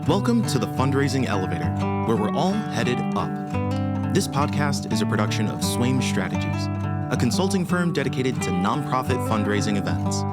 Welcome to the Fundraising Elevator, where we're all headed up. This podcast is a production of Swaim Strategies, a consulting firm dedicated to nonprofit fundraising events.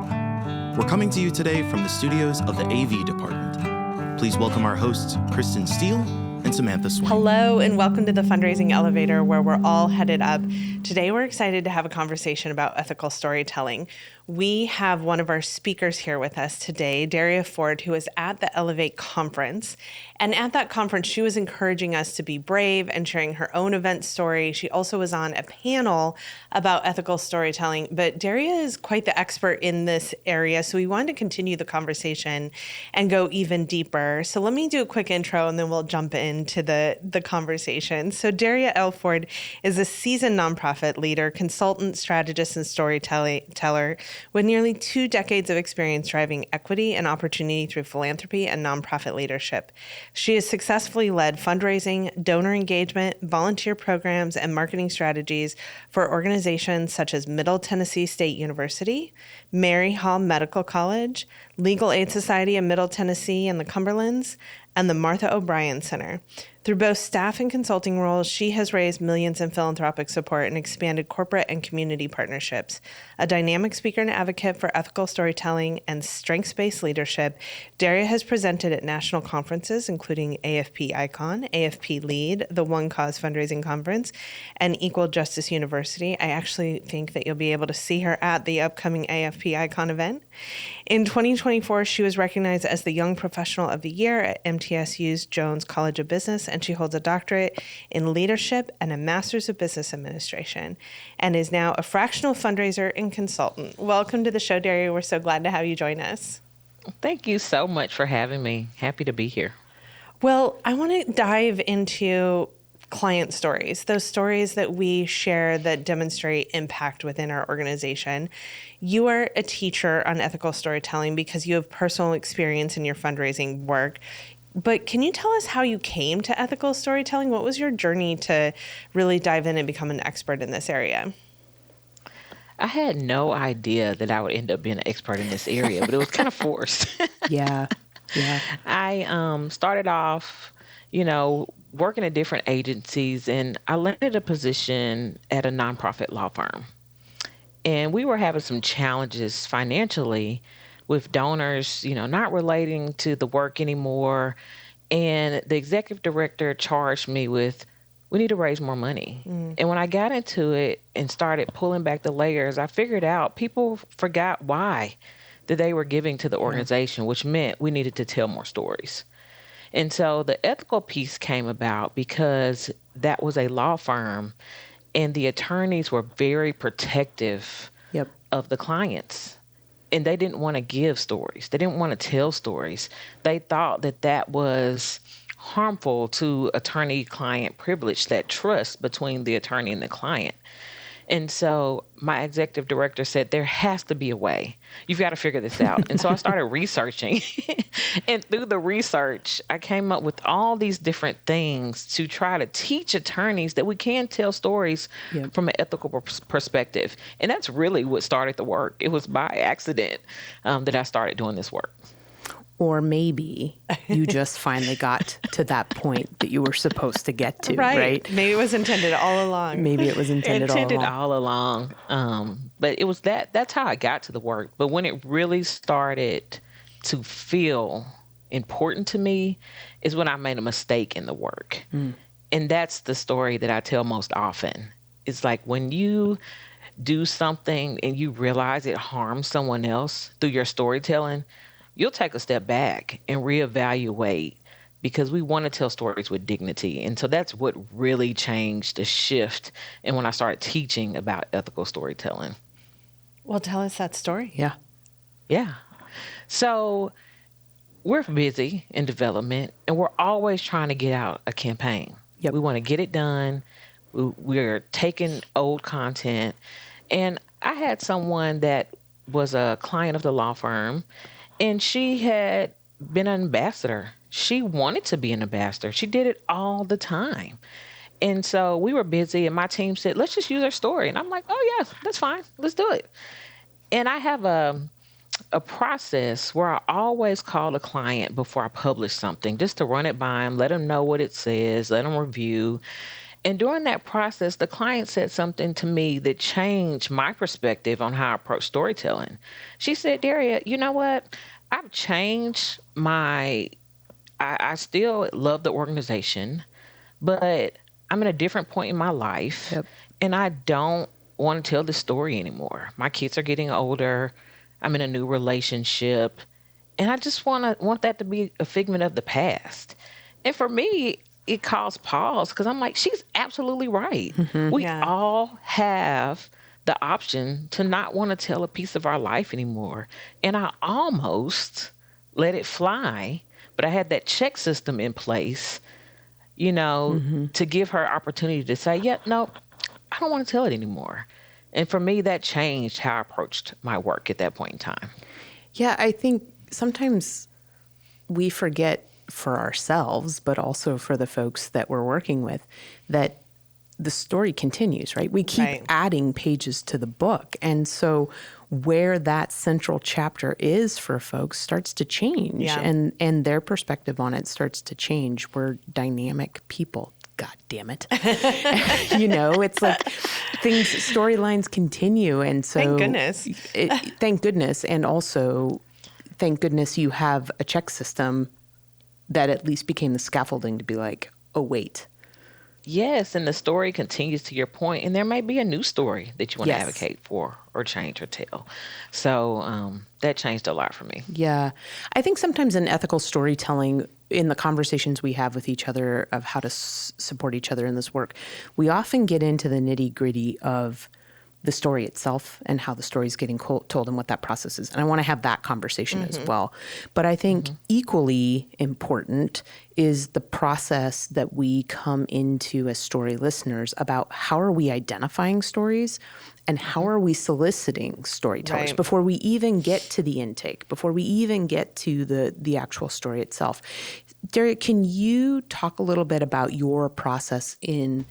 We're coming to you today from the studios of the AV department. Please welcome our hosts, Kristen Steele and Samantha Swaim. Hello, and welcome to the Fundraising Elevator, where we're all headed up. Today, we're excited to have a conversation about ethical storytelling. We have one of our speakers here with us today, Derria Ford, who is at the Elevate conference. And at that conference, she was encouraging us to be brave and sharing her own event story. She also was on a panel about ethical storytelling. But Derria is quite the expert in this area, so we wanted to continue the conversation and go even deeper. So let me do a quick intro, and then we'll jump into the conversation. So Derria L. Ford is a seasoned nonprofit leader, consultant, strategist, and storyteller with nearly 2 decades of experience driving equity and opportunity through philanthropy and nonprofit leadership. She has successfully led fundraising, donor engagement, volunteer programs, and marketing strategies for organizations such as Middle Tennessee State University, Mary Hall Medical College, Legal Aid Society of Middle Tennessee and the Cumberlands, and the Martha O'Brien Center. Through both staff and consulting roles, she has raised millions in philanthropic support and expanded corporate and community partnerships. A dynamic speaker and advocate for ethical storytelling and strengths-based leadership, Derria has presented at national conferences, including AFP Icon, AFP Lead, the One Cause Fundraising Conference, and Equal Justice University. I actually think that you'll be able to see her at the upcoming AFP Icon event. In 2024, she was recognized as the Young Professional of the Year at MTSU's Jones College of Business, and she holds a doctorate in leadership and a master's of business administration, and is now a fractional fundraiser and consultant. Welcome to the show, Derria. We're so glad to have you join us. Thank you so much for having me. Happy to be here. Well, I want to dive into client stories, those stories that we share that demonstrate impact within our organization. You are a teacher on ethical storytelling because you have personal experience in your fundraising work. But can you tell us how you came to ethical storytelling? What was your journey to really dive in and become an expert in this area? I had no idea that I would end up being an expert in this area, but it was kind of forced. Yeah. I started off, working at different agencies, and I landed a position at a nonprofit law firm. And we were having some challenges financially with donors, not relating to the work anymore. And the executive director charged me with, we need to raise more money. And when I got into it and started pulling back the layers, I figured out people forgot why that they were giving to the organization, which meant we needed to tell more stories. And so the ethical piece came about because that was a law firm and the attorneys were very protective of the clients. And they didn't want to give stories. They didn't want to tell stories. They thought that that was harmful to attorney-client privilege, that trust between the attorney and the client. And so my executive director said, there has to be a way. You've got to figure this out. And so I started researching. And through the research, I came up with all these different things to try to teach attorneys that we can tell stories from an ethical perspective. And that's really what started the work. It was by accident that I started doing this work. Or maybe you just finally got to that point that you were supposed to get to, right? Maybe it was intended all along. Maybe it was intended all along. But it was that's how I got to the work. But when it really started to feel important to me is when I made a mistake in the work. And that's the story that I tell most often. It's like when you do something and you realize it harms someone else through your storytelling, you'll take a step back and reevaluate because we want to tell stories with dignity. And so that's what really changed the shift. And when I started teaching about ethical storytelling. Well, tell us that story. Yeah. So we're busy in development and we're always trying to get out a campaign. We want to get it done. We're taking old content. And I had someone that was a client of the law firm, and she had been an ambassador. She wanted to be an ambassador. She did it all the time. And so we were busy, and my team said, let's just use her story. And I'm like, oh, yes, that's fine. Let's do it. And I have a process where I always call a client before I publish something, just to run it by them, let them know what it says, let them review. And during that process, the client said something to me that changed my perspective on how I approach storytelling. She said, Derria, you know what? I've changed I still love the organization, but I'm in a different point in my life. Yep. And I don't want to tell this story anymore. My kids are getting older. I'm in a new relationship. And I just want that to be a figment of the past. And for me, it caused pause because I'm like, she's absolutely right. We all have the option to not want to tell a piece of our life anymore. And I almost let it fly, but I had that check system in place, to give her opportunity to say, yeah, no, I don't want to tell it anymore. And for me, that changed how I approached my work at that point in time. Yeah, I think sometimes we forget for ourselves, but also for the folks that we're working with, that the story continues, right? We keep adding pages to the book. And so where that central chapter is for folks starts to change, and their perspective on it starts to change. We're dynamic people. God damn it. It's like storylines continue. And so thank goodness. Thank goodness. And also, thank goodness you have a check system that at least became the scaffolding to be like, oh, wait. Yes, and the story continues to your point, and there may be a new story that you want to advocate for or change or tell. So that changed a lot for me. Yeah. I think sometimes in ethical storytelling, in the conversations we have with each other of how to support each other in this work, we often get into the nitty-gritty of the story itself and how the story is getting told and what that process is. And I want to have that conversation as well. But I think equally important is the process that we come into as story listeners about how are we identifying stories and how are we soliciting storytellers before we even get to the intake, before we even get to the actual story itself. Derria, can you talk a little bit about your process in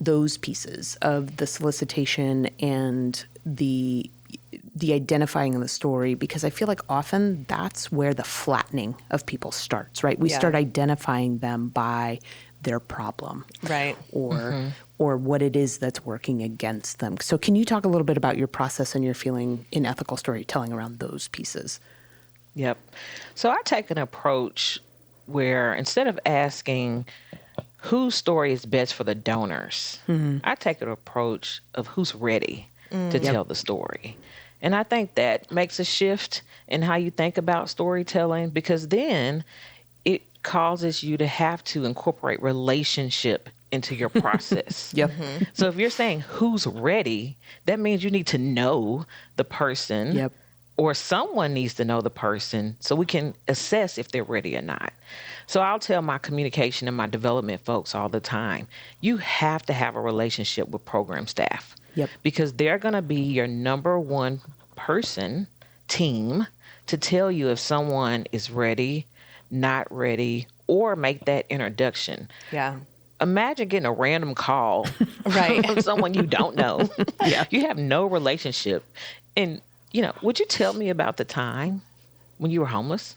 those pieces of the solicitation and the identifying of the story? Because I feel like often that's where the flattening of people starts, right? We start identifying them by their problem, right? Or what it is that's working against them. So can you talk a little bit about your process and your feeling in ethical storytelling around those pieces? Yep. So I take an approach where instead of asking whose story is best for the donors, I take an approach of who's ready to tell the story. And I think that makes a shift in how you think about storytelling, because then it causes you to have to incorporate relationship into your process. So if you're saying who's ready, that means you need to know the person or someone needs to know the person so we can assess if they're ready or not. So I'll tell my communication and my development folks all the time, you have to have a relationship with program staff because they're going to be your number one team to tell you if someone is ready, not ready, or make that introduction. Imagine getting a random call from someone you don't know. You have no relationship. And, would you tell me about the time when you were homeless?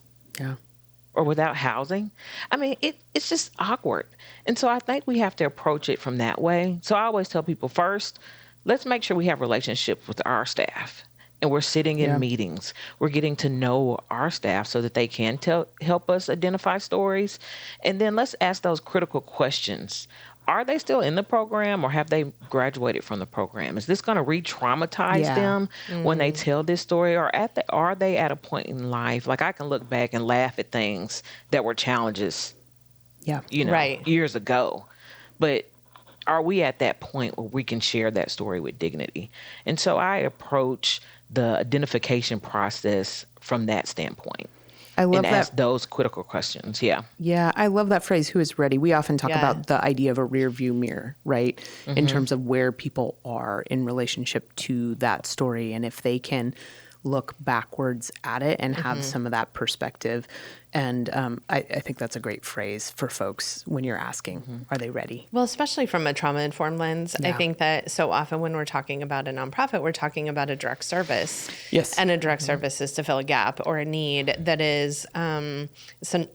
Or without housing? I mean, it's just awkward. And so I think we have to approach it from that way. So I always tell people first, let's make sure we have relationships with our staff. And we're sitting in meetings. We're getting to know our staff so that they can help us identify stories. And then let's ask those critical questions. Are they still in the program or have they graduated from the program? Is this going to re-traumatize them when they tell this story? Or are they at a point in life, like I can look back and laugh at things that were challenges, years ago. But are we at that point where we can share that story with dignity? And so I approach the identification process from that standpoint. I love and that. Ask those critical questions. Yeah, I love that phrase, who is ready. We often talk about the idea of a rear view mirror, right? In terms of where people are in relationship to that story. And if they can look backwards at it and have some of that perspective, And I think that's a great phrase for folks when you're asking, are they ready? Well, especially from a trauma-informed lens, I Yeah. think that so often when we're talking about a nonprofit, we're talking about a direct service. Yes. And a direct service is to fill a gap or a need that is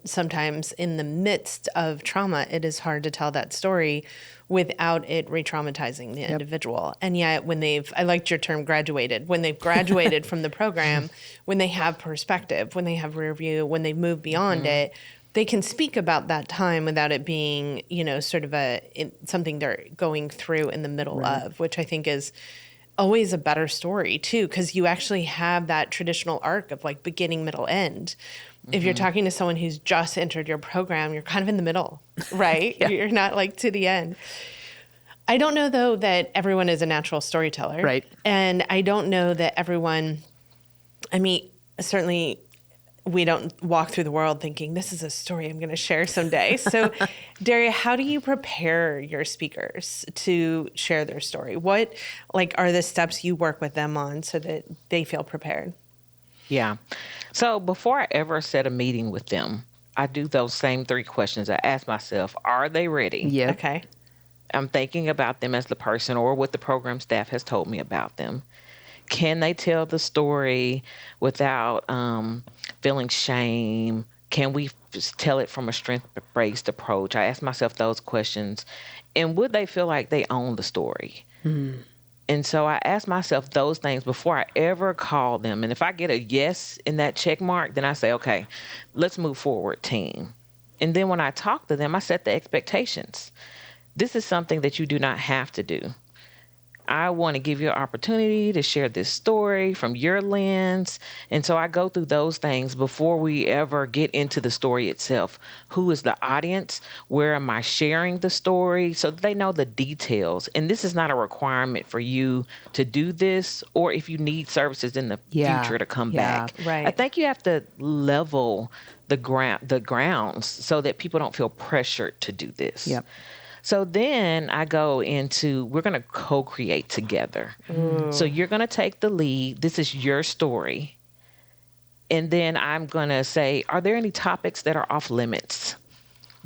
sometimes in the midst of trauma, it is hard to tell that story without it re-traumatizing the individual. And yet I liked your term graduated, when they've graduated from the program, when they have perspective, when they have rear view, when they move beyond it, they can speak about that time without it being, sort of something they're going through in the middle of, which I think is always a better story too, because you actually have that traditional arc of like beginning, middle, end. If you're talking to someone who's just entered your program, you're kind of in the middle, right? You're not like to the end. I don't know, though, that everyone is a natural storyteller. Right. And I don't know that everyone, certainly we don't walk through the world thinking, this is a story I'm going to share someday. So, Derria, how do you prepare your speakers to share their story? What, are the steps you work with them on so that they feel prepared? Yeah. So before I ever set a meeting with them, I do those same 3 questions. I ask myself, are they ready? Yeah. Okay. I'm thinking about them as the person or what the program staff has told me about them. Can they tell the story without feeling shame? Can we just tell it from a strength-based approach? I ask myself those questions. And would they feel like they own the story? And so I ask myself those things before I ever call them. And if I get a yes in that check mark, then I say, okay, let's move forward, team. And then when I talk to them, I set the expectations. This is something that you do not have to do. I want to give you an opportunity to share this story from your lens. And so I go through those things before we ever get into the story itself. Who is the audience? Where am I sharing the story? So that they know the details. And this is not a requirement for you to do this, or if you need services in the future to come back. Right. I think you have to level the grounds so that people don't feel pressured to do this. Yep. So then I go into, we're going to co-create together. So you're going to take the lead. This is your story. And then I'm going to say, are there any topics that are off limits?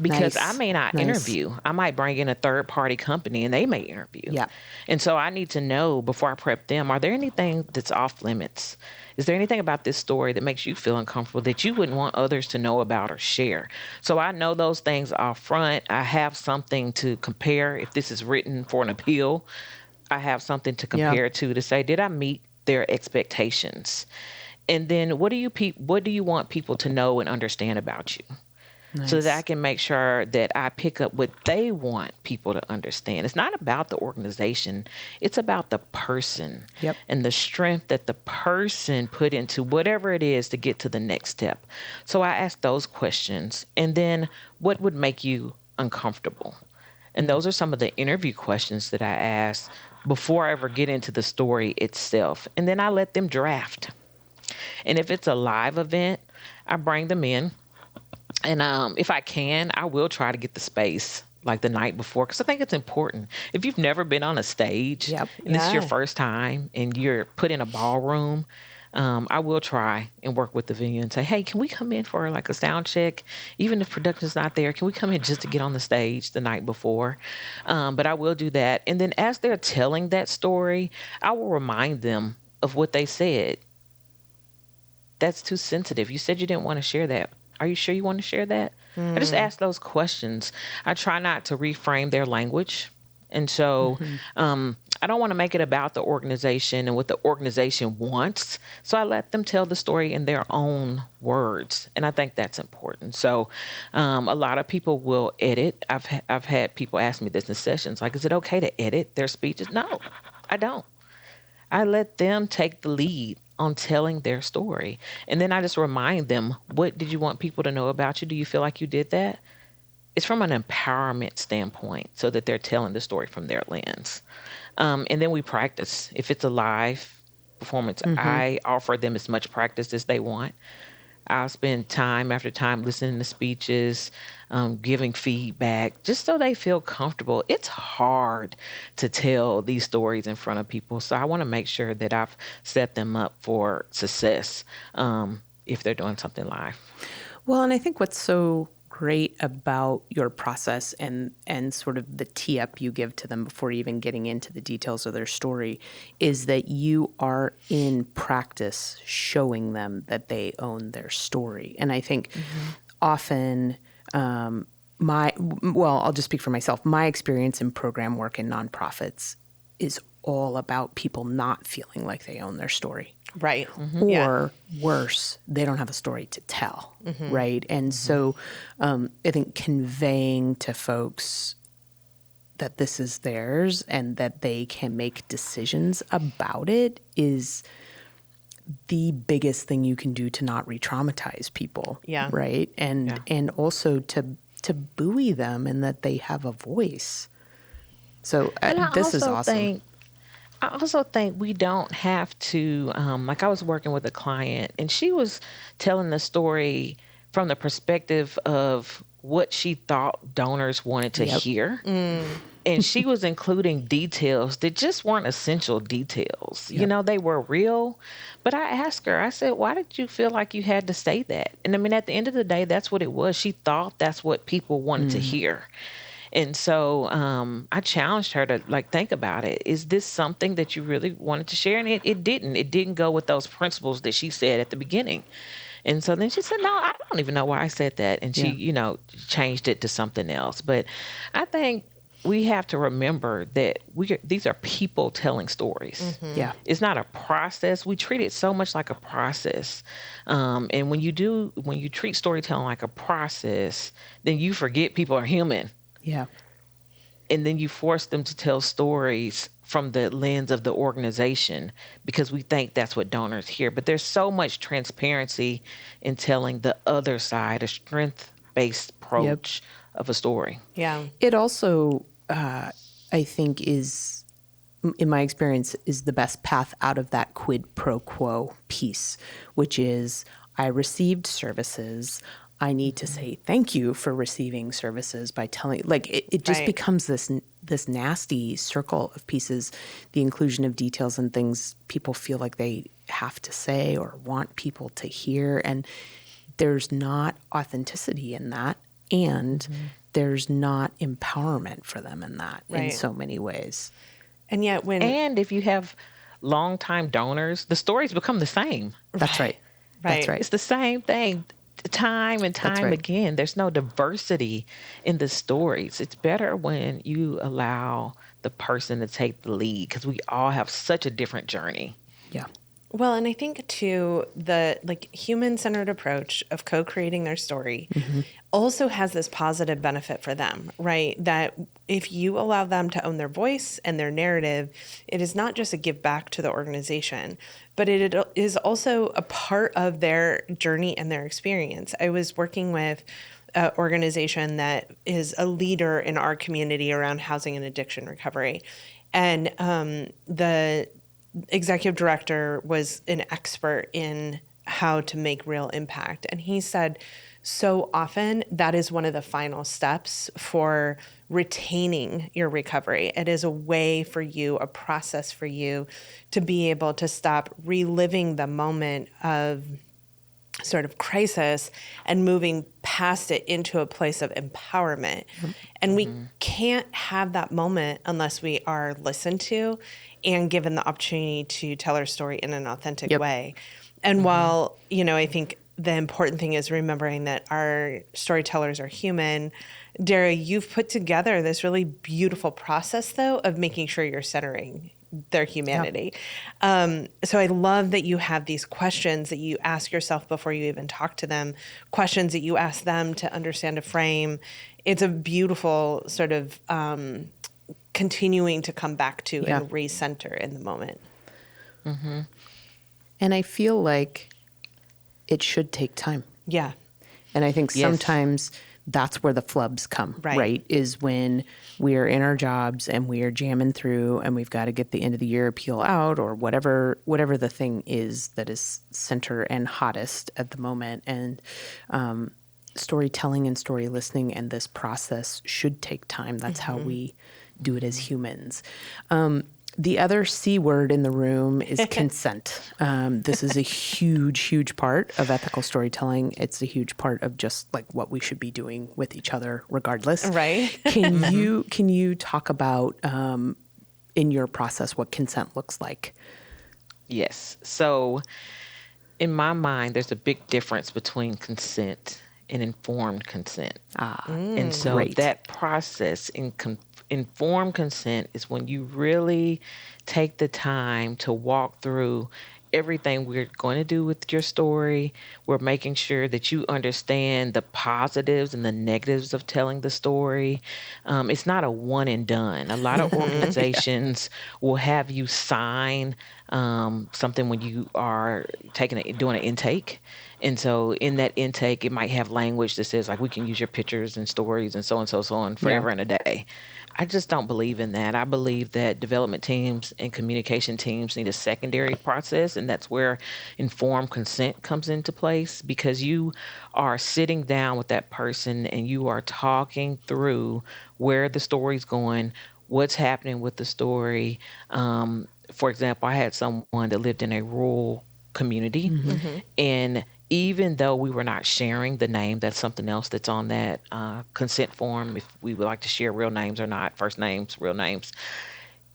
Because Nice. I may not Nice. interview. I might bring in a third party company and they may interview. Yeah. And so I need to know before I prep them, are there anything that's off limits? Is there anything about this story that makes you feel uncomfortable that you wouldn't want others to know about or share? So I know those things off front. I have something to compare. If this is written for an appeal, I have something to compare to say, did I meet their expectations? And then what do you want people to know and understand about you? So that I can make sure that I pick up what they want people to understand. It's not about the organization. It's about the person and the strength that the person put into whatever it is to get to the next step. So I ask those questions. And then what would make you uncomfortable? And those are some of the interview questions that I ask before I ever get into the story itself. And then I let them draft. And if it's a live event, I bring them in. And if I can, I will try to get the space like the night before, because I think it's important. If you've never been on a stage and this is your first time and you're put in a ballroom, I will try and work with the venue and say, hey, can we come in for like a sound check? Even if production's not there, can we come in just to get on the stage the night before? But I will do that. And then as they're telling that story, I will remind them of what they said. That's too sensitive. You said you didn't want to share that. Are you sure you want to share that? I just ask those questions. I try not to reframe their language. And so I don't want to make it about the organization and what the organization wants. So I let them tell the story in their own words. And I think that's important. So a lot of people will edit. I've had people ask me this in sessions, like, is it okay to edit their speeches? No, I don't. I let them take the lead on telling their story. And then I just remind them, what did you want people to know about you? Do you feel like you did that? It's from an empowerment standpoint so that they're telling the story from their lens. And then we practice. If it's a live performance, I offer them as much practice as they want. I'll spend time after time listening to speeches, giving feedback, just so they feel comfortable. It's hard to tell these stories in front of people. So I want to make sure that I've set them up for success if they're doing something live. Well, and I think what's so great about your process and sort of the tee up you give to them before even getting into the details of their story is that you are in practice showing them that they own their story. And I think often I'll just speak for myself. My experience in program work in nonprofits is all about people not feeling like they own their story. Right. Or worse, they don't have a story to tell, right? And so I think conveying to folks that this is theirs and that they can make decisions about it is the biggest thing you can do to not re-traumatize people, Yeah. right? And also to buoy them and that they have a voice. So this is awesome. I also think we don't have to, like I was working with a client and she was telling the story from the perspective of what she thought donors wanted to hear. And she was including details that just weren't essential details. You know, they were real. But I asked her, I said, why did you feel like you had to say that? And I mean, at the end of the day, that's what it was. She thought that's what people wanted to hear. And so I challenged her to think about it. Is this something that you really wanted to share? And it didn't. It didn't go with those principles that she said at the beginning. And so then she said, no, I don't even know why I said that. And she, changed it to something else. But I think we have to remember that these are people telling stories. Yeah. It's not a process. We treat it so much like a process. And when you treat storytelling like a process, then you forget people are human. Yeah. And then you force them to tell stories from the lens of the organization because we think that's what donors hear. But there's so much transparency in telling the other side, a strength-based approach of a story. Yeah. It also, I think, is, in my experience, is the best path out of that quid pro quo piece, which is I received services. I need to say thank you for receiving services by telling, it just becomes this nasty circle of pieces, the inclusion of details and things people feel like they have to say or want people to hear. And there's not authenticity in that. And there's not empowerment for them in that in so many ways. And yet And if you have longtime donors, the stories become the same. That's right. That's right. It's the same thing. Time and time again, there's no diversity in the stories. It's better when you allow the person to take the lead because we all have such a different journey. Yeah. Well, and I think too, the human-centered approach of co-creating their story also has this positive benefit for them, right? That if you allow them to own their voice and their narrative, it is not just a give back to the organization, but it is also a part of their journey and their experience. I was working with an organization that is a leader in our community around housing and addiction recovery. And the executive director was an expert in how to make real impact. And he said, so often that is one of the final steps for retaining your recovery. It is a way for you, a process for you to be able to stop reliving the moment of sort of crisis and moving past it into a place of empowerment. And we can't have that moment unless we are listened to and given the opportunity to tell our story in an authentic way. And while, I think the important thing is remembering that our storytellers are human, Derria, you've put together this really beautiful process, though, of making sure you're centering their humanity. So I love that you have these questions that you ask yourself before you even talk to them, questions that you ask them to understand a frame. It's a beautiful sort of continuing to come back to and recenter in the moment. And I feel like it should take time. Yeah. And I think sometimes that's where the flubs come, right? Is when we're in our jobs and we are jamming through and we've got to get the end of the year appeal out or whatever the thing is that is center and hottest at the moment. And storytelling and story listening and this process should take time. That's how we do it as humans. The other C word in the room is consent. This is a huge, huge part of ethical storytelling. It's a huge part of just like what we should be doing with each other, regardless. Right. Can you talk about in your process what consent looks like? Yes. So in my mind, there's a big difference between consent and informed consent. And so Great. that process informed consent is when you really take the time to walk through everything we're going to do with your story. We're making sure that you understand the positives and the negatives of telling the story. It's not a one and done. A lot of organizations will have you sign something when you are doing an intake. And so in that intake, it might have language that says like, we can use your pictures and stories and so on forever and a day. I just don't believe in that. I believe that development teams and communication teams need a secondary process, and that's where informed consent comes into place, because you are sitting down with that person and you are talking through where the story's going, what's happening with the story. For example, I had someone that lived in a rural community, and even though we were not sharing the name, that's something else that's on that consent form, if we would like to share real names or not, first names, real names.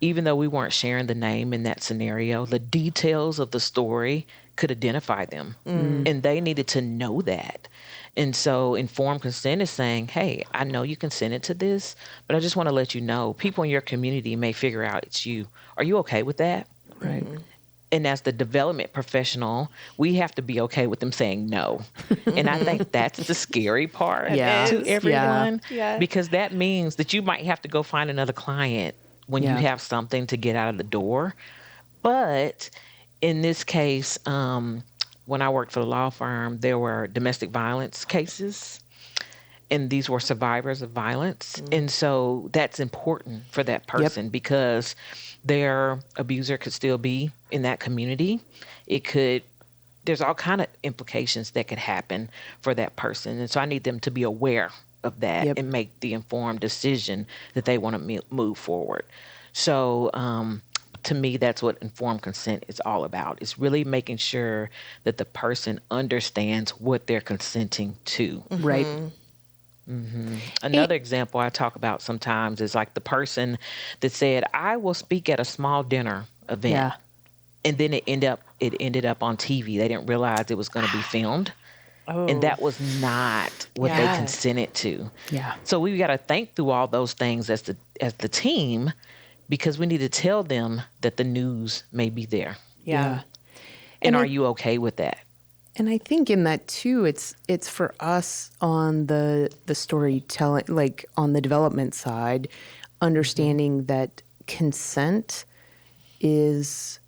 Even though we weren't sharing the name in that scenario, the details of the story could identify them, and they needed to know that. And so informed consent is saying, hey, I know you consented to this, but I just want to let you know, people in your community may figure out it's you. Are you okay with that? Right. And as the development professional, we have to be okay with them saying no. And I think that's the scary part Yeah. to is. everyone, Yeah. because that means that you might have to go find another client when you Yeah. have something to get out of the door. But in this case, when I worked for the law firm, there were domestic violence cases, and these were survivors of violence. And so that's important for that person, because their abuser could still be in that community. There's all kind of implications that could happen for that person. And so I need them to be aware of that and make the informed decision that they want to move forward. So, to me, that's what informed consent is all about. It's really making sure that the person understands what they're consenting to. Right. Another example I talk about sometimes is like the person that said, I will speak at a small dinner event. Yeah. And then it ended up on TV. They didn't realize it was going to be filmed. And that was not what they Yeah. consented to. Yeah. So we got to think through all those things as the team, because we need to tell them that the news may be there. Yeah. And are you okay with that? And I think in that too, it's for us on the storytelling, like on the development side, understanding that consent is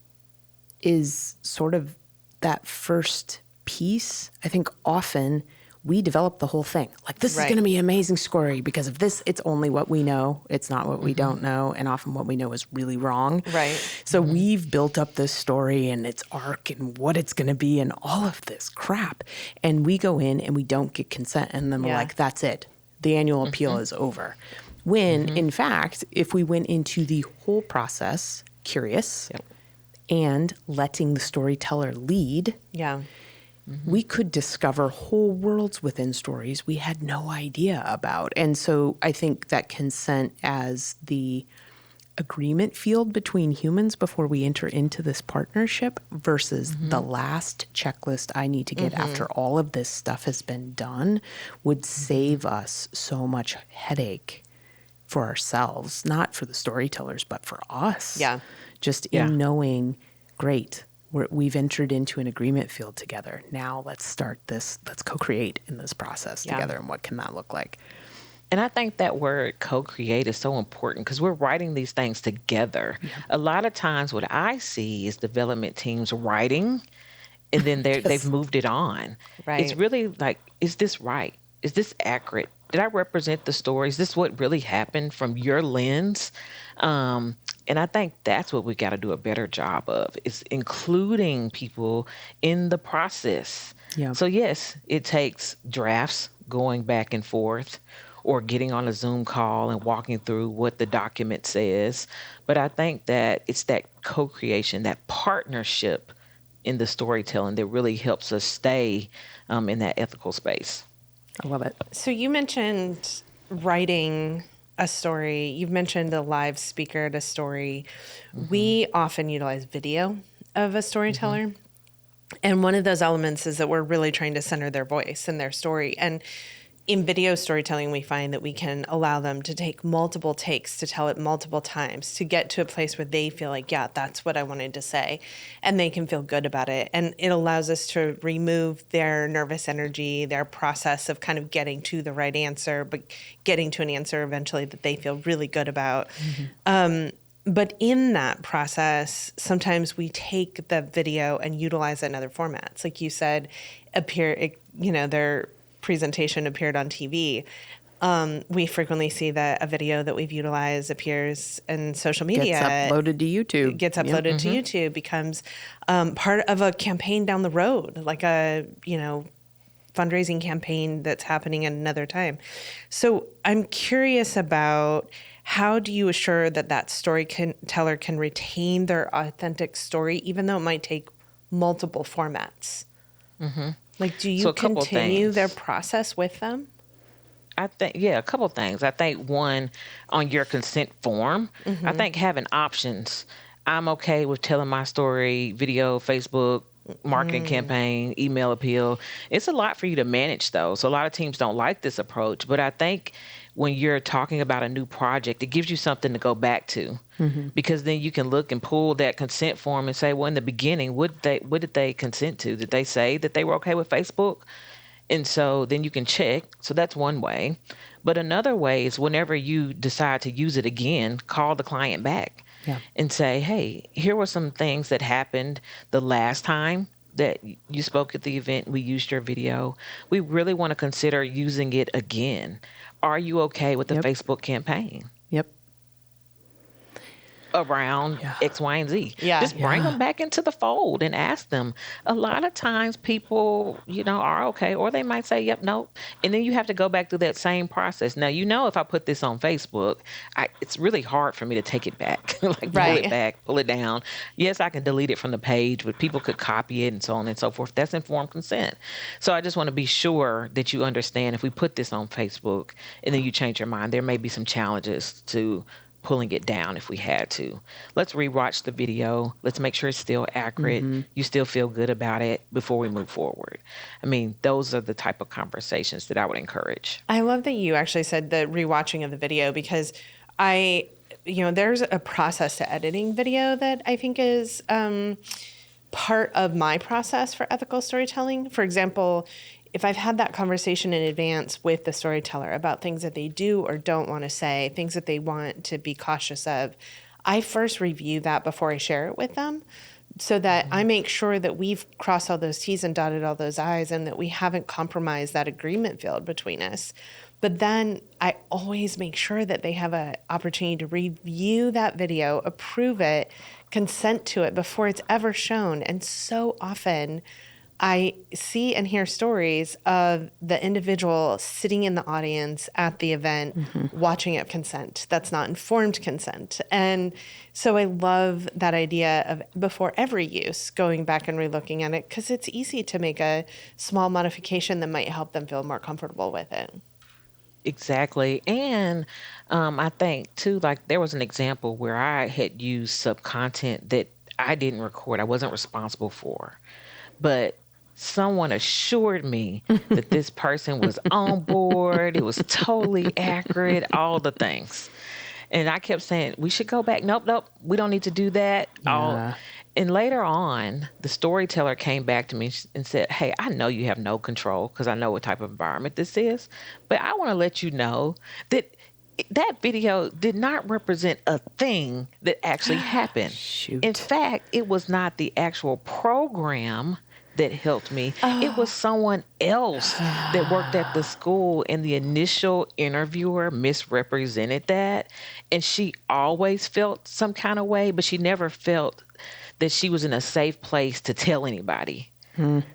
sort of that first piece. I think often we develop the whole thing. Like, this is going to be an amazing story because of this. It's only what we know. It's not what we don't know. And often what we know is really wrong. Right. So we've built up this story and its arc and what it's going to be and all of this crap. And we go in and we don't get consent. And then we're like, that's it. The annual appeal is over. When, in fact, if we went into the whole process, curious, and letting the storyteller lead, we could discover whole worlds within stories we had no idea about. And so I think that consent as the agreement field between humans before we enter into this partnership versus the last checklist I need to get after all of this stuff has been done would save us so much headache for ourselves, not for the storytellers, but for us. Yeah. Just in knowing, great, we've entered into an agreement field together. Now let's start this, let's co-create in this process together. And what can that look like? And I think that word co-create is so important because we're writing these things together. A lot of times what I see is development teams writing and then they've moved it on. Right. It's really like, is this right? Is this accurate? Did I represent the story? Is this what really happened from your lens? And I think that's what we got to do a better job of, is including people in the process. Yeah. So yes, it takes drafts going back and forth, or getting on a Zoom call and walking through what the document says. But I think that it's that co-creation, that partnership in the storytelling that really helps us stay in that ethical space. I love it. So you mentioned writing a story. You've mentioned a live speaker at a story. We often utilize video of a storyteller. And one of those elements is that we're really trying to center their voice and their story. And in video storytelling, we find that we can allow them to take multiple takes to tell it multiple times to get to a place where they feel like, yeah, that's what I wanted to say. And they can feel good about it. And it allows us to remove their nervous energy, their process of kind of getting to the right answer, but getting to an answer eventually that they feel really good about. But in that process, sometimes we take the video and utilize it in other formats. Like you said, their presentation appeared on TV. We frequently see that a video that we've utilized appears in social media. Gets uploaded to YouTube. Becomes part of a campaign down the road, like a, fundraising campaign that's happening at another time. So I'm curious about, how do you assure that storyteller can retain their authentic story, even though it might take multiple formats? Like, do you continue their process with them? I think, a couple of things. I think one, on your consent form, I think having options. I'm okay with telling my story, video, Facebook, marketing campaign, email appeal. It's a lot for you to manage, though. So a lot of teams don't like this approach. But I think when you're talking about a new project, it gives you something to go back to, because then you can look and pull that consent form and say, well, in the beginning, what did they consent to? Did they say that they were okay with Facebook? And so then you can check. So that's one way. But another way is whenever you decide to use it again, call the client back and say, hey, here were some things that happened the last time that you spoke at the event. We used your video. We really want to consider using it again. Are you okay with the Facebook campaign? Yep. Around X, Y, and Z. Just bring them back into the fold and ask them. A lot of times people, are okay, or they might say, yep, nope. And then you have to go back through that same process. Now, if I put this on Facebook, it's really hard for me to take it back, pull it back, pull it down. Yes, I can delete it from the page, but people could copy it and so on and so forth. That's informed consent. So I just want to be sure that you understand, if we put this on Facebook and then you change your mind, there may be some challenges to pulling it down if we had to. Let's rewatch the video. Let's make sure it's still accurate. You still feel good about it before we move forward. I mean, those are the type of conversations that I would encourage. I love that you actually said the rewatching of the video, because there's a process to editing video that I think is part of my process for ethical storytelling. For example, if I've had that conversation in advance with the storyteller about things that they do or don't want to say, things that they want to be cautious of, I first review that before I share it with them, so that I make sure that we've crossed all those T's and dotted all those I's, and that we haven't compromised that agreement field between us. But then I always make sure that they have an opportunity to review that video, approve it, consent to it before it's ever shown. And so often I see and hear stories of the individual sitting in the audience at the event, watching it consent. That's not informed consent. And so I love that idea of, before every use, going back and relooking at it, because it's easy to make a small modification that might help them feel more comfortable with it. Exactly. And I think, too, like, there was an example where I had used sub-content that I didn't record. I wasn't responsible for. But someone assured me that this person was on board. It was totally accurate, all the things. And I kept saying, we should go back. Nope, we don't need to do that. And later on, the storyteller came back to me and said, hey, I know you have no control, because I know what type of environment this is, but I want to let you know that that video did not represent a thing that actually happened. Shoot. In fact, it was not the actual program that helped me. It was someone else that worked at the school, and the initial interviewer misrepresented that. And she always felt some kind of way, but she never felt that she was in a safe place to tell anybody.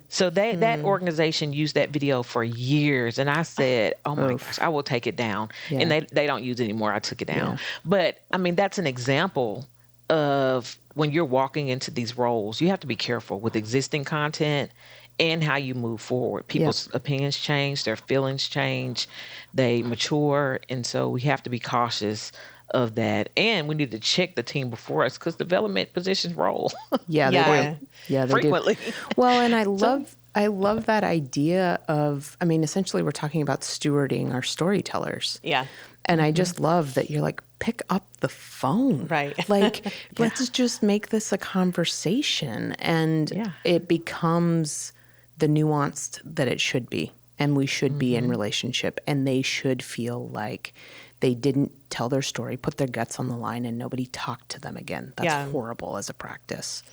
So that organization used that video for years. And I said, oh my gosh, I will take it down. Yeah. And they don't use it anymore. I took it down. Yeah. But I mean, that's an example of when you're walking into these roles, you have to be careful with existing content and how you move forward. People's opinions change, their feelings change, they mature. And so we have to be cautious of that. And we need to check the team before us because development positions roll. Yeah, they do. Yeah, they Frequently. do. Well, and I love that idea of, I mean, essentially we're talking about stewarding our storytellers. Yeah. And I just love that you're like, pick up the phone. Right. Like, let's just make this a conversation. And it becomes the nuanced that it should be. And we should be in relationship. And they should feel like they didn't tell their story, put their guts on the line, and nobody talked to them again. That's horrible as a practice.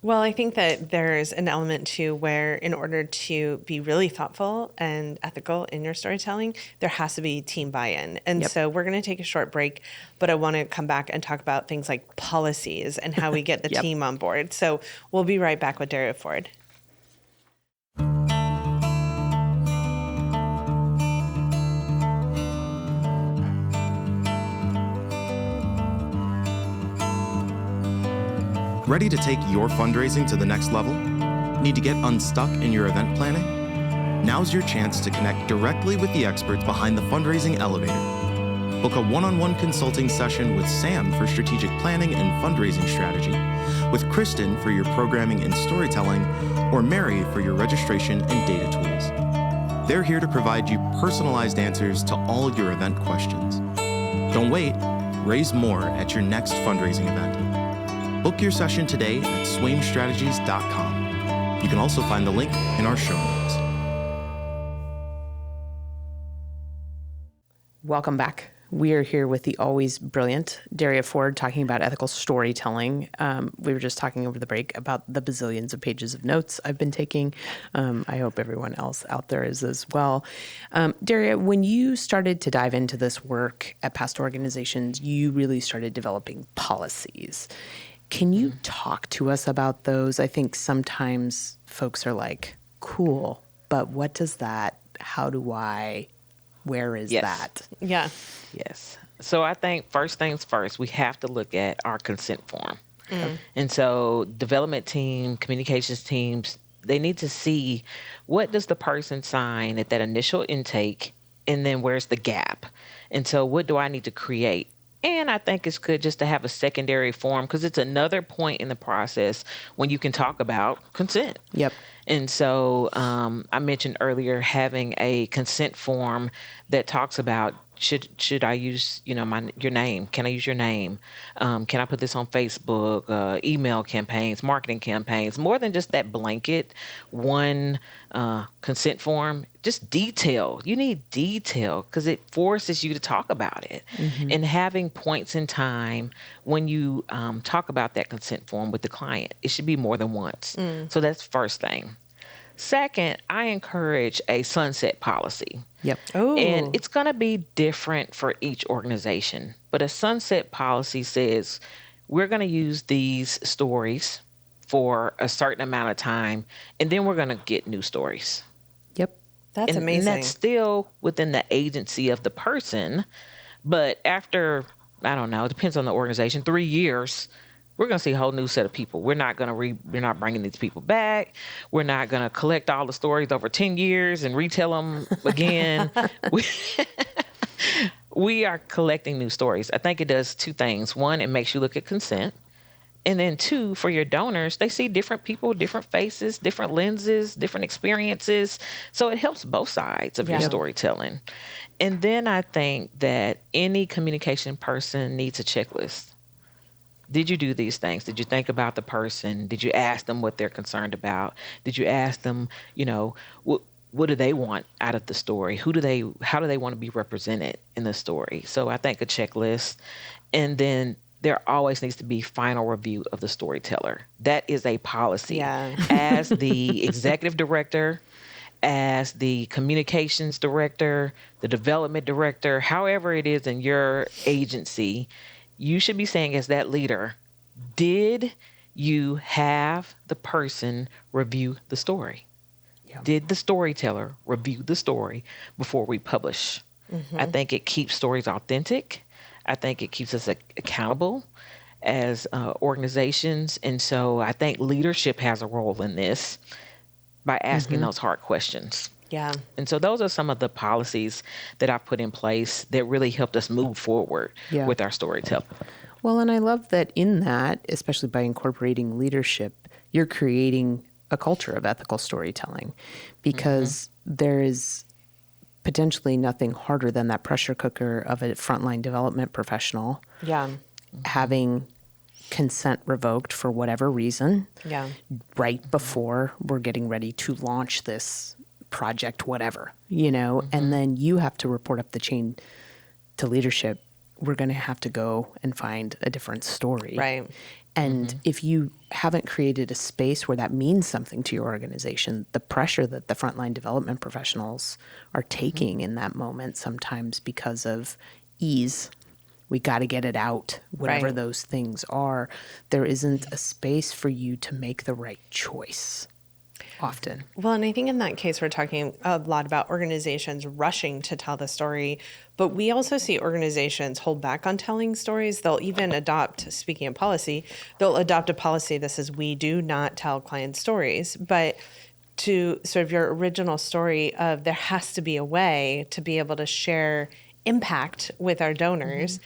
Well, I think that there's an element too where in order to be really thoughtful and ethical in your storytelling, there has to be team buy-in. And so we're going to take a short break, but I want to come back and talk about things like policies and how we get the team on board. So we'll be right back with Derria Ford. Ready to take your fundraising to the next level? Need to get unstuck in your event planning? Now's your chance to connect directly with the experts behind the Fundraising Elevator. Book a one-on-one consulting session with Sam for strategic planning and fundraising strategy, with Kristen for your programming and storytelling, or Mary for your registration and data tools. They're here to provide you personalized answers to all your event questions. Don't wait. Raise more at your next fundraising event. Book your session today at swaimstrategies.com. You can also find the link in our show notes. Welcome back. We are here with the always brilliant Derria Ford talking about ethical storytelling. We were just talking over the break about the bazillions of pages of notes I've been taking. I hope everyone else out there is as well. Derria, when you started to dive into this work at past organizations, you really started developing policies. Can you talk to us about those? I think sometimes folks are like, cool, but what does that, how do I, where is that? Yeah. Yes. So I think first things first, we have to look at our consent form. And so development team, communications teams, they need to see what does the person sign at that initial intake, and then where's the gap? And so what do I need to create? And I think it's good just to have a secondary form because it's another point in the process when you can talk about consent. Yep. And so I mentioned earlier having a consent form that talks about should I use your name? Can I use your name? Can I put this on Facebook? Email campaigns, marketing campaigns, more than just that blanket one consent form. Just detail. You need detail because it forces you to talk about it. And having points in time when you talk about that consent form with the client, it should be more than once. So that's first thing. Second, I encourage a sunset policy. Yep. Oh. And it's going to be different for each organization. But a sunset policy says we're going to use these stories for a certain amount of time, and then we're going to get new stories. Yep. That's amazing. And that's still within the agency of the person. But after, I don't know, it depends on the organization, 3 years, we're going to see a whole new set of people. We're not bringing these people back. We're not going to collect all the stories over 10 years and retell them again. We are collecting new stories. I think it does two things. One, it makes you look at consent. And then two, for your donors, they see different people, different faces, different lenses, different experiences. So it helps both sides of your storytelling. And then I think that any communication person needs a checklist. Did you do these things? Did you think about the person? Did you ask them what they're concerned about? Did you ask them, what do they want out of the story? How do they want to be represented in the story? So I think a checklist. And then there always needs to be final review of the storyteller. That is a policy. Yeah. As the executive director, as the communications director, the development director, however it is in your agency, you should be saying as that leader, did you have the person review the story. Yeah. Did the storyteller review the story before we publish? I think it keeps stories authentic. I think it keeps us accountable as organizations. And so I think leadership has a role in this by asking those hard questions. Yeah. And so those are some of the policies that I've put in place that really helped us move forward Yeah. with our storytelling. Well, and I love that in that, especially by incorporating leadership, you're creating a culture of ethical storytelling, because there is potentially nothing harder than that pressure cooker of a frontline development professional Yeah. having consent revoked for whatever reason Yeah. right before we're getting ready to launch this project, whatever, and then you have to report up the chain to leadership. We're going to have to go and find a different story. Right. And if you haven't created a space where that means something to your organization, the pressure that the frontline development professionals are taking in that moment, sometimes because of ease, we got to get it out, whatever Right. those things are, there isn't a space for you to make the right choice often. Well, and I think in that case, we're talking a lot about organizations rushing to tell the story, but we also see organizations hold back on telling stories. They'll even adopt, speaking of policy, they'll adopt a policy that says we do not tell client stories. But to sort of your original story of there has to be a way to be able to share impact with our donors.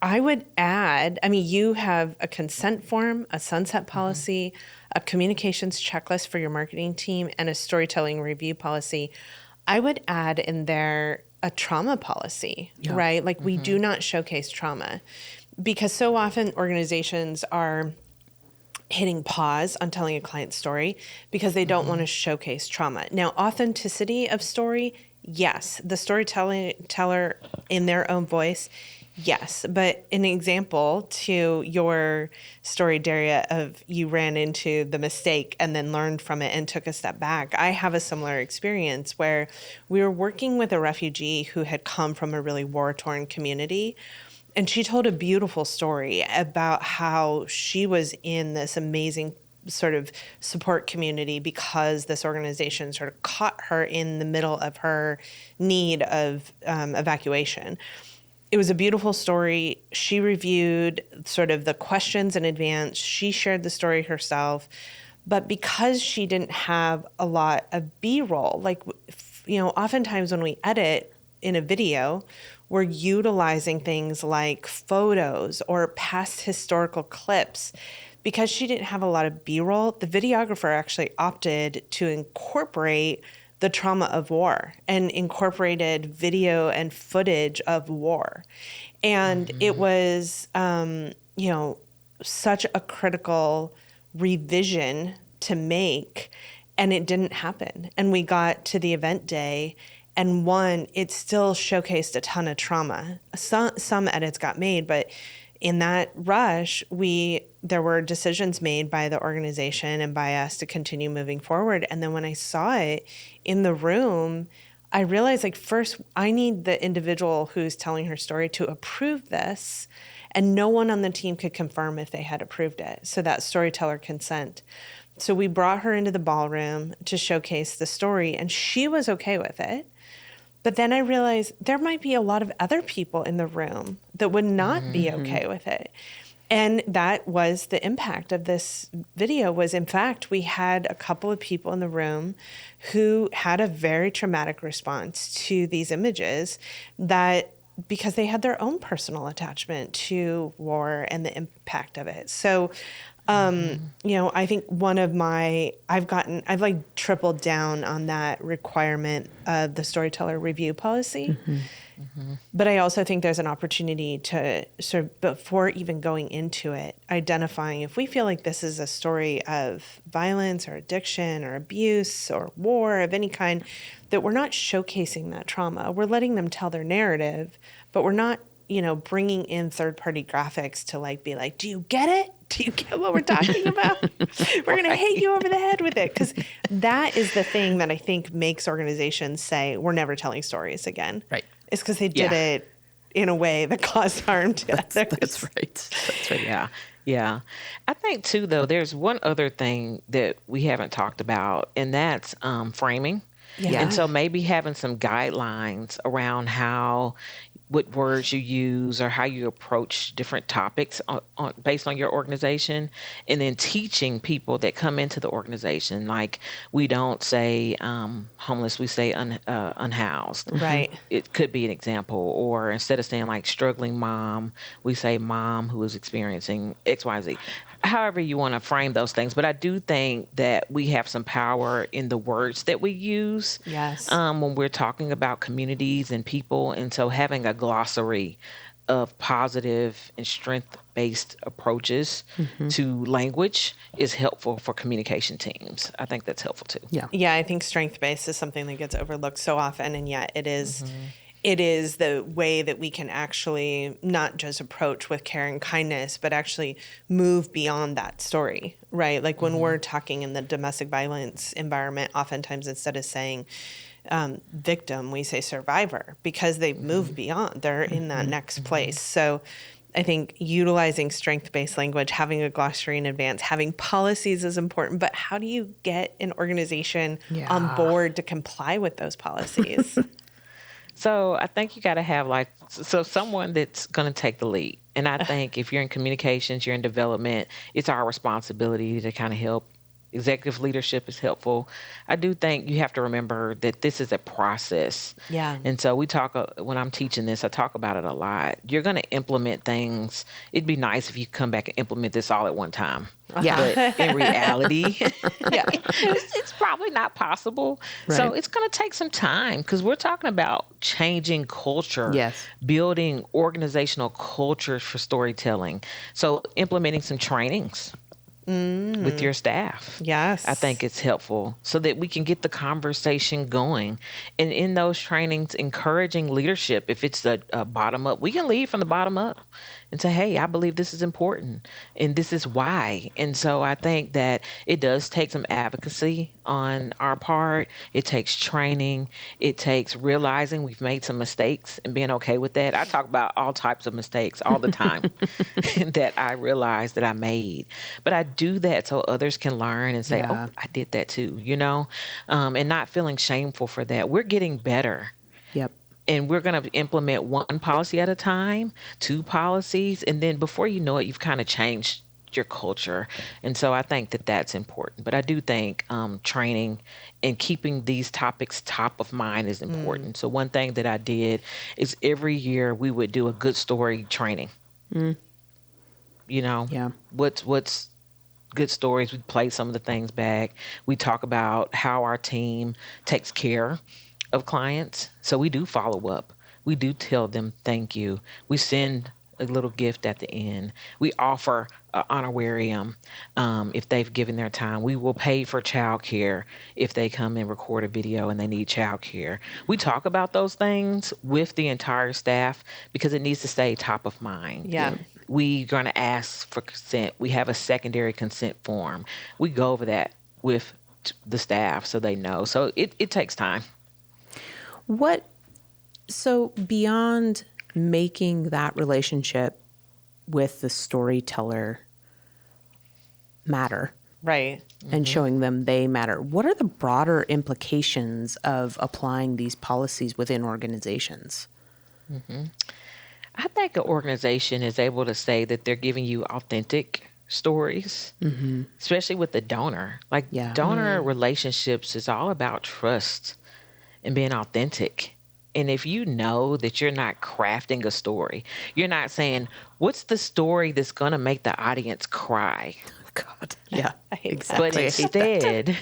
I would add, I mean, you have a consent form, a sunset policy, a communications checklist for your marketing team, and a storytelling review policy. I would add in there a trauma policy, right? Like we do not showcase trauma, because so often organizations are hitting pause on telling a client story because they don't want to showcase trauma. Now, authenticity of story, yes. The storyteller in their own voice, yes. But an example to your story, Derria, of you ran into the mistake and then learned from it and took a step back. I have a similar experience where we were working with a refugee who had come from a really war-torn community. And she told a beautiful story about how she was in this amazing sort of support community because this organization sort of caught her in the middle of her need of evacuation. It was a beautiful story. She reviewed sort of the questions in advance. She shared the story herself. But because she didn't have a lot of B-roll, like, oftentimes when we edit in a video, we're utilizing things like photos or past historical clips. Because she didn't have a lot of B-roll, the videographer actually opted to incorporate the trauma of war and incorporated video and footage of war. And it was, such a critical revision to make, and it didn't happen. And we got to the event day, and it still showcased a ton of trauma. Some edits got made, but in that rush, there were decisions made by the organization and by us to continue moving forward. And then when I saw it in the room, I realized, first, I need the individual who's telling her story to approve this, and no one on the team could confirm if they had approved it. So that storyteller consent. So we brought her into the ballroom to showcase the story, and she was okay with it. But then I realized there might be a lot of other people in the room that would not be okay with it. And that was the impact of this video was, in fact, we had a couple of people in the room who had a very traumatic response to these images because they had their own personal attachment to war and the impact of it. So, I think I've tripled down on that requirement of the storyteller review policy. But I also think there's an opportunity to sort of, before even going into it, identifying if we feel like this is a story of violence or addiction or abuse or war of any kind, that we're not showcasing that trauma. We're letting them tell their narrative, but we're not, bringing in third-party graphics to be like, do you get it? Do you get what we're talking about? We're going to hit you over the head with it. Because that is the thing that I think makes organizations say, we're never telling stories again. Right. It's because they did it in a way that caused harm to others. That's right. That's right. Yeah. Yeah. I think too, though, there's one other thing that we haven't talked about, and that's framing. Yeah. And so maybe having some guidelines around what words you use or how you approach different topics based on your organization, and then teaching people that come into the organization. Like, we don't say homeless, we say unhoused. Right. It could be an example. Or instead of saying like struggling mom, we say mom who is experiencing XYZ. However you want to frame those things. But I do think that we have some power in the words that we use. Yes. When we're talking about communities and people. And so having a glossary of positive and strength-based approaches to language is helpful for communication teams. I think that's helpful too. Yeah. Yeah, I think strength-based is something that gets overlooked so often, and yet it is the way that we can actually not just approach with care and kindness, but actually move beyond that story, right? Like when we're talking in the domestic violence environment, oftentimes instead of saying victim, we say survivor, because they've moved beyond. They're in that next place. So I think utilizing strength-based language, having a glossary in advance, having policies is important, but how do you get an organization on board to comply with those policies? So I think you got to have someone that's going to take the lead. And I think if you're in communications, you're in development, it's our responsibility to kind of help. Executive leadership is helpful. I do think you have to remember that this is a process. Yeah. And so when I'm teaching this, I talk about it a lot. You're going to implement things. It'd be nice if you come back and implement this all at one time. Yeah. But in reality, it's probably not possible. Right. So it's going to take some time because we're talking about changing culture, building organizational cultures for storytelling. So implementing some trainings with your staff. Yes. I think it's helpful so that we can get the conversation going. And in those trainings, encouraging leadership. If it's the bottom up, we can lead from the bottom up and say, hey, I believe this is important and this is why. And so I think that it does take some advocacy on our part. It takes training. It takes realizing we've made some mistakes and being okay with that. I talk about all types of mistakes all the time that I realize that I made. But I do that so others can learn and say, oh, I did that too, and not feeling shameful for that. We're getting better. Yep. And we're going to implement one policy at a time, 2 policies. And then before you know it, you've kind of changed your culture. And so I think that that's important. But I do think training and keeping these topics top of mind is important. So one thing that I did is every year we would do a good story training. What's good stories. We play some of the things back. We talk about how our team takes care of clients. So we do follow up. We do tell them thank you. We send a little gift at the end. We offer an honorarium if they've given their time. We will pay for childcare if they come and record a video and they need childcare. We talk about those things with the entire staff because it needs to stay top of mind. Yeah. We're going to ask for consent. We have a secondary consent form. We go over that with the staff so they know. So it takes time. So beyond making that relationship with the storyteller matter, right, and showing them they matter, what are the broader implications of applying these policies within organizations? I think an organization is able to say that they're giving you authentic stories, especially with the donor. Donor relationships is all about trust and being authentic. And if you know that you're not crafting a story, you're not saying, what's the story that's going to make the audience cry? God, yeah, But instead,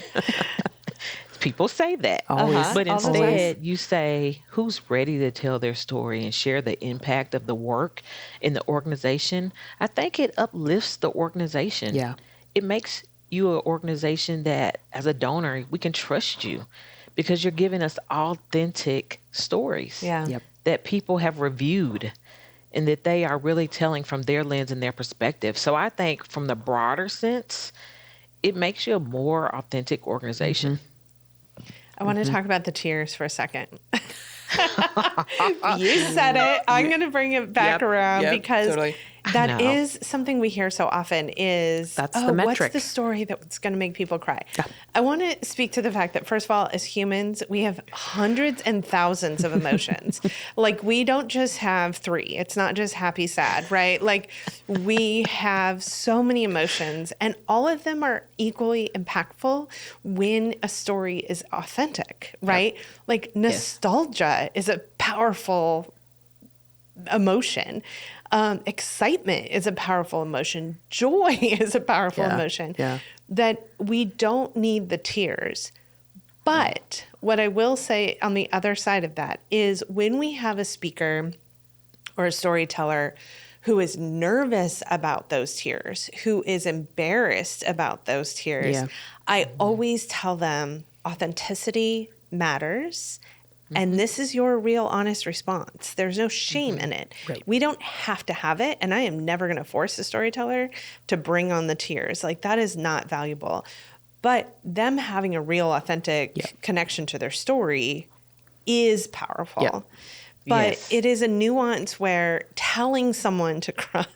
people say that. But instead, you say, who's ready to tell their story and share the impact of the work in the organization? I think it uplifts the organization. Yeah. It makes you an organization that, as a donor, we can trust you. Because you're giving us authentic stories that people have reviewed and that they are really telling from their lens and their perspective. So I think from the broader sense, it makes you a more authentic organization. I want to talk about the tears for a second. You said it. I'm going to bring it back around because That is something we hear so often is, That's the metric. what's the story that's going to make people cry? Yeah. I want to speak to the fact that, first of all, as humans, we have hundreds and thousands of emotions. Like, we don't just have 3. It's not just happy, sad, right? Like, we have so many emotions, and all of them are equally impactful when a story is authentic, right? Yep. Like, nostalgia is a powerful emotion. Excitement is a powerful emotion. Joy is a powerful emotion. Yeah. That we don't need the tears. But what I will say on the other side of that is when we have a speaker or a storyteller who is nervous about those tears, who is embarrassed about those tears, I always tell them authenticity matters. And this is your real honest response. There's no shame in it. Right. We don't have to have it. And I am never going to force a storyteller to bring on the tears. Like, that is not valuable. But them having a real authentic connection to their story is powerful. Yeah. But it is a nuance where telling someone to cry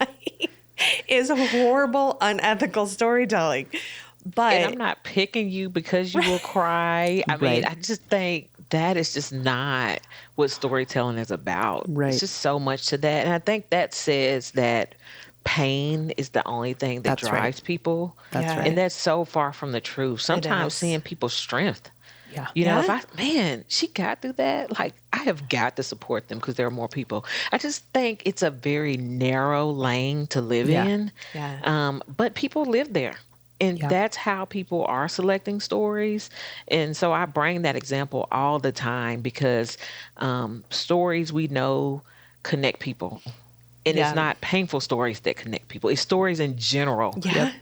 is horrible, unethical storytelling. But and I'm not picking you because you will cry. I mean, I just think that is just not what storytelling is about. Right. It's just so much to that. And I think that says that pain is the only thing that drives people. That's right. And that's so far from the truth. Sometimes seeing people's strength. Yeah. You know, if she got through that, like, I have got to support them because there are more people. I just think it's a very narrow lane to live in. Yeah. But people live there. And that's how people are selecting stories. And so I bring that example all the time because stories we know connect people. And it's not painful stories that connect people. It's stories in general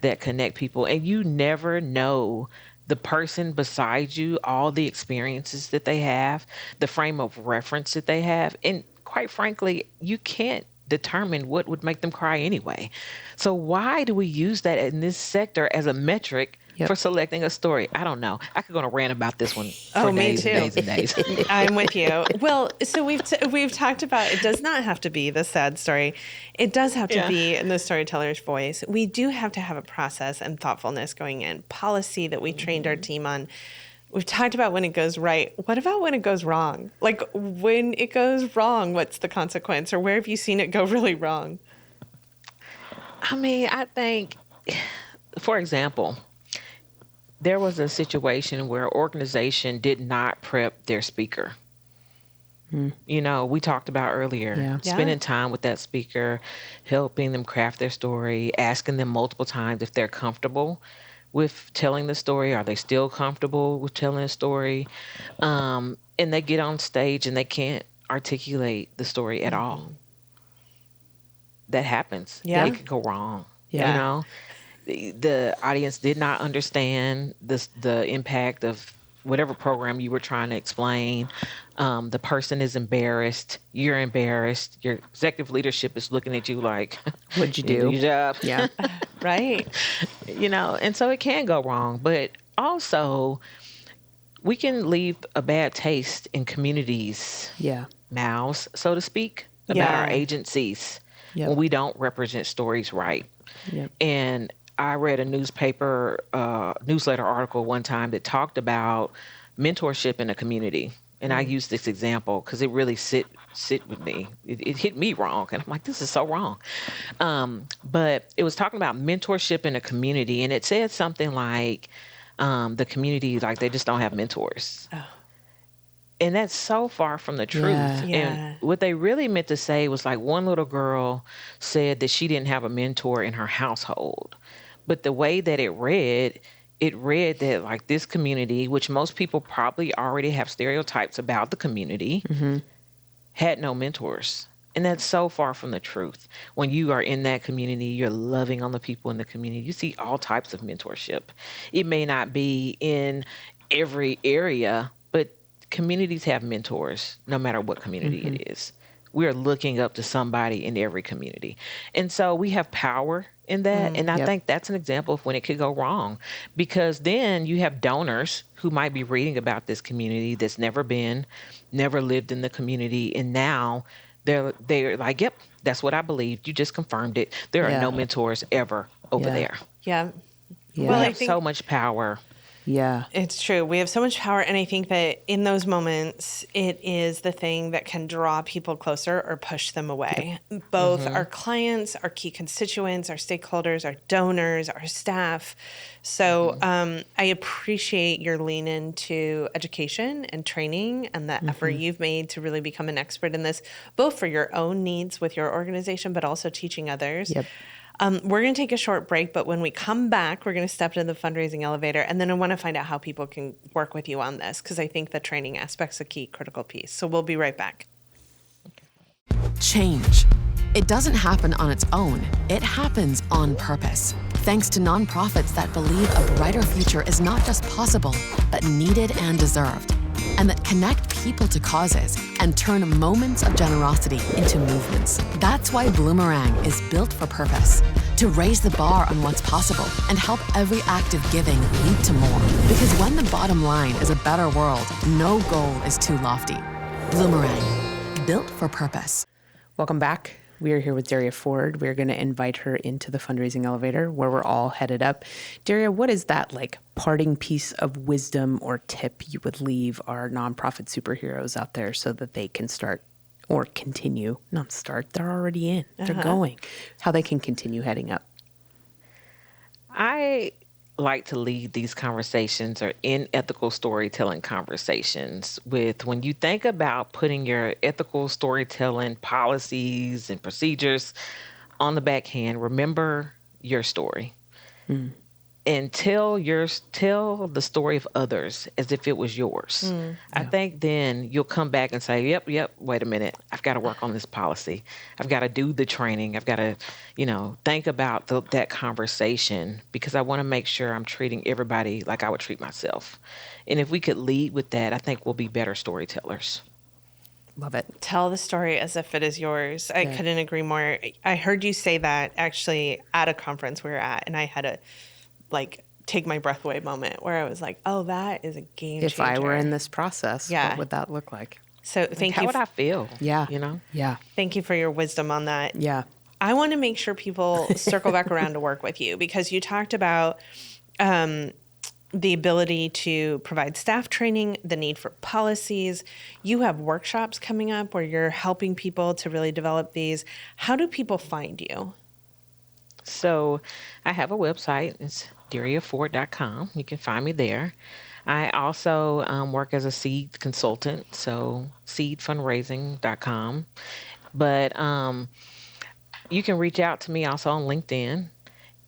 that connect people. And you never know the person beside you, all the experiences that they have, the frame of reference that they have. And quite frankly, you can't determine what would make them cry anyway. So why do we use that in this sector as a metric for selecting a story? I don't know. I could go on a rant about this one for days and days and days. I'm with you. Well, so we've talked about, it does not have to be the sad story. It does have to be in the storyteller's voice. We do have to have a process and thoughtfulness going in, policy that we trained our team on. We've talked about when it goes right. What about when it goes wrong? Like, when it goes wrong, what's the consequence? Or where have you seen it go really wrong? I mean, I think, for example, there was a situation where an organization did not prep their speaker. You know, we talked about earlier, spending time with that speaker, helping them craft their story, asking them multiple times if they're comfortable with telling the story. Are they still comfortable with telling a story? And they get on stage and they can't articulate the story at all. That happens. Yeah. It could go wrong. Yeah. You know, the audience did not understand the impact of whatever program you were trying to explain. The person is embarrassed. You're embarrassed. Your executive leadership is looking at you like, what'd you do? Your job. Yeah. Right. You know, and so it can go wrong. But also, we can leave a bad taste in communities' mouths, so to speak, about our agencies when we don't represent stories right. Yep. And I read a newsletter article one time that talked about mentorship in a community. And I use this example because it really sit with me. It hit me wrong. And I'm like, this is so wrong. But it was talking about mentorship in a community. And it said something like the community, like, they just don't have mentors. Oh. And that's so far from the truth. Yeah. And what they really meant to say was, like, one little girl said that she didn't have a mentor in her household. But the way that it read that, like, this community, which most people probably already have stereotypes about the community, had no mentors. And that's so far from the truth. When you are in that community, you're loving on the people in the community. You see all types of mentorship. It may not be in every area, but communities have mentors, no matter what community it is. We're looking up to somebody in every community. And so we have power in that. And I think that's an example of when it could go wrong, because then you have donors who might be reading about this community that's never lived in the community. And now they're like, yep, that's what I believed. You just confirmed it. There are no mentors ever over there. Yeah. Yeah. Well, We I have think so much power. Yeah. it's true. We have so much power. And I think that in those moments, it is the thing that can draw people closer or push them away. Both our clients, our key constituents, our stakeholders, our donors, our staff. So I appreciate your lean into education and training and the effort you've made to really become an expert in this, both for your own needs with your organization, but also teaching others. Yep. We're going to take a short break, but when we come back, we're going to step into the fundraising elevator. And then I want to find out how people can work with you on this, because I think the training aspect's a key critical piece. So we'll be right back. Change. It doesn't happen on its own. It happens on purpose. Thanks to nonprofits that believe a brighter future is not just possible, but needed and deserved. And that connect people to causes and turn moments of generosity into movements. That's why Bloomerang is built for purpose, to raise the bar on what's possible and help every act of giving lead to more. Because when the bottom line is a better world, no goal is too lofty. Bloomerang, built for purpose. Welcome back. We are here with Derria Ford. We're going to invite her into the fundraising elevator where we're all headed up. Derria, what is that like parting piece of wisdom or tip you would leave our nonprofit superheroes out there so that they can start or continue, not start, they're already in, they're going, how they can continue heading up? I like to lead these conversations or in ethical storytelling conversations with when you think about putting your ethical storytelling policies and procedures on the backhand, remember your story. And tell the story of others as if it was yours. I think then you'll come back and say, yep, wait a minute. I've got to work on this policy. I've got to do the training. I've got to, think about that conversation because I want to make sure I'm treating everybody like I would treat myself. And if we could lead with that, I think we'll be better storytellers. Love it. Tell the story as if it is yours. I couldn't agree more. I heard you say that actually at a conference we were at, and I had a take my breath away moment where I was like, oh, that is a game changer. If I were in this process, what would that look like? So thank you. How would I feel? Yeah. Yeah. Thank you for your wisdom on that. Yeah. I want to make sure people circle back around to work with you because you talked about the ability to provide staff training, the need for policies. You have workshops coming up where you're helping people to really develop these. How do people find you? So I have a website. It's DerriaFord.com. You can find me there. I also work as a seed consultant, so seedfundraising.com. But you can reach out to me also on LinkedIn.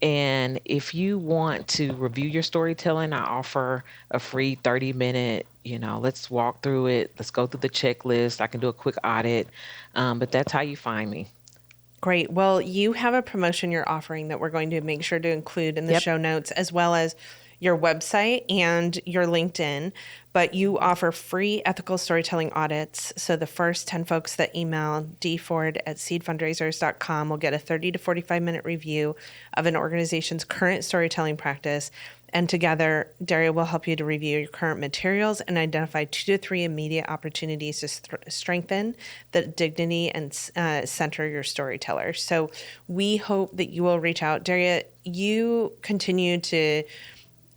And if you want to review your storytelling, I offer a free 30-minute, let's walk through it. Let's go through the checklist. I can do a quick audit. But that's how you find me. Great. Well, you have a promotion you're offering that we're going to make sure to include in the show notes, as well as your website and your LinkedIn. But you offer free ethical storytelling audits. So the first 10 folks that email dford@seedfundraisers.com will get a 30 to 45-minute review of an organization's current storytelling practice. And together, Derria will help you to review your current materials and identify 2 to 3 immediate opportunities to strengthen the dignity and center your storyteller. So we hope that you will reach out. Derria, you continue to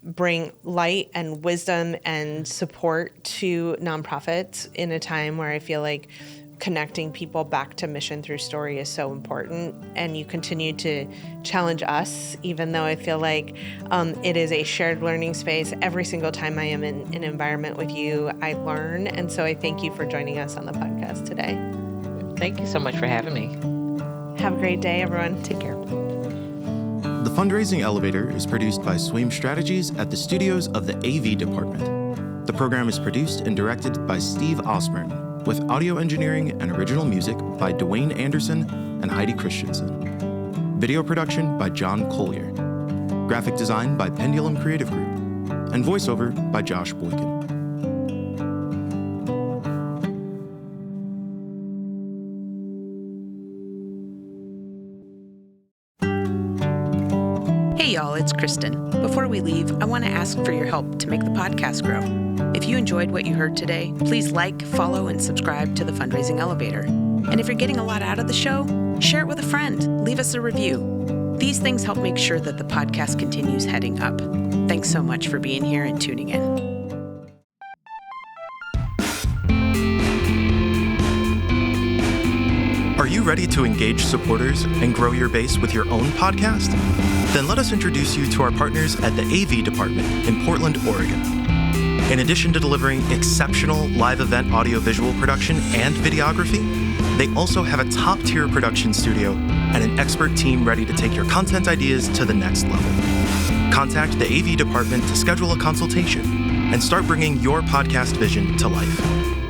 bring light and wisdom and support to nonprofits in a time where I feel like connecting people back to mission through story is so important. And you continue to challenge us, even though I feel like it is a shared learning space. Every single time I am in an environment with you, I learn. And so I thank you for joining us on the podcast today. Thank you so much for having me. Have a great day, everyone. Take care. The Fundraising Elevator is produced by Swaim Strategies at the studios of the AV department. The program is produced and directed by Steve Osborne, with audio engineering and original music by Dwayne Anderson and Heidi Christensen. Video production by John Collier. Graphic design by Pendulum Creative Group. And voiceover by Josh Boykin. Hey y'all, it's Kristen. Before we leave, I want to ask for your help to make the podcast grow. If you enjoyed what you heard today, please like, follow, and subscribe to the Fundraising Elevator. And if you're getting a lot out of the show, share it with a friend. Leave us a review. These things help make sure that the podcast continues heading up. Thanks so much for being here and tuning in. Are you ready to engage supporters and grow your base with your own podcast? Then let us introduce you to our partners at the AV department in Portland, Oregon. In addition to delivering exceptional live event audiovisual production and videography, they also have a top-tier production studio and an expert team ready to take your content ideas to the next level. Contact the AV department to schedule a consultation and start bringing your podcast vision to life.